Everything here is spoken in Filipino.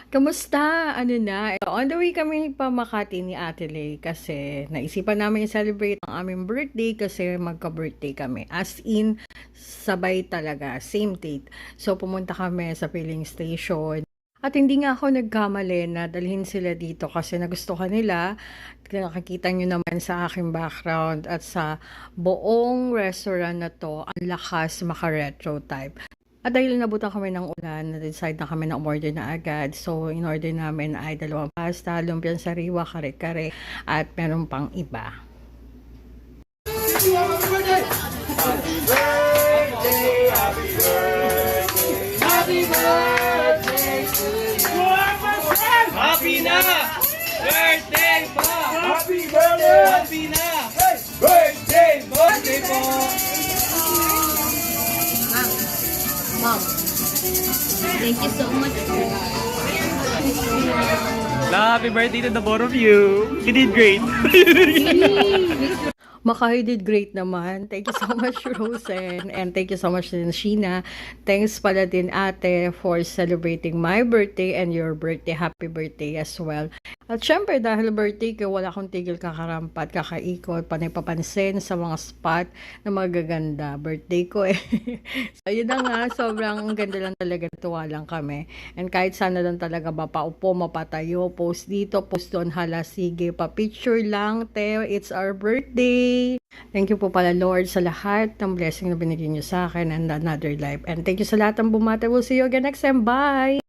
Kamusta? Ano na? On the way kami pa Makati ni Ate Lay kasi naisipan namin i-celebrate ang aming birthday kasi magka-birthday kami. As in, sabay talaga, same date. So pumunta kami sa filling station. At hindi nga ako nagkamali na dalhin sila dito kasi nagustuhan nila. Nakikita nyo naman sa aking background at sa buong restaurant na to, ang lakas maka-retro type. At dahil nabutan kami ng ulan, na-decide na kami na umorder na agad. So, in-order namin ay dalawang pasta, lumpiang sariwa, kare-kare, at meron pang iba. Happy na! Birthday po! Happy birthday! Happy na! Birthday! Birthday po! Mom, thank you so much. Happy birthday to the both of you! You did great! Makai did great naman. Thank you so much, Rosen. And thank you so much din, Sheena. Thanks pala din, ate, for celebrating my birthday and your birthday. Happy birthday as well. At syempre, dahil birthday ko, wala akong tigil kakarampat, kakaikot, panipapansin sa mga spot na magaganda. Birthday ko eh. So, yun na nga, sobrang ganda lang talaga, tuwa lang kami. And kahit sana lang talaga mapaupo, mapatayo, post dito, post doon, hala, sige, pa-picture lang, Teo, it's our birthday. Thank you po pala, Lord, sa lahat ng blessing na binigyan niyo sa akin and another life. And thank you sa lahat ng bumati. We'll see you again next time. Bye!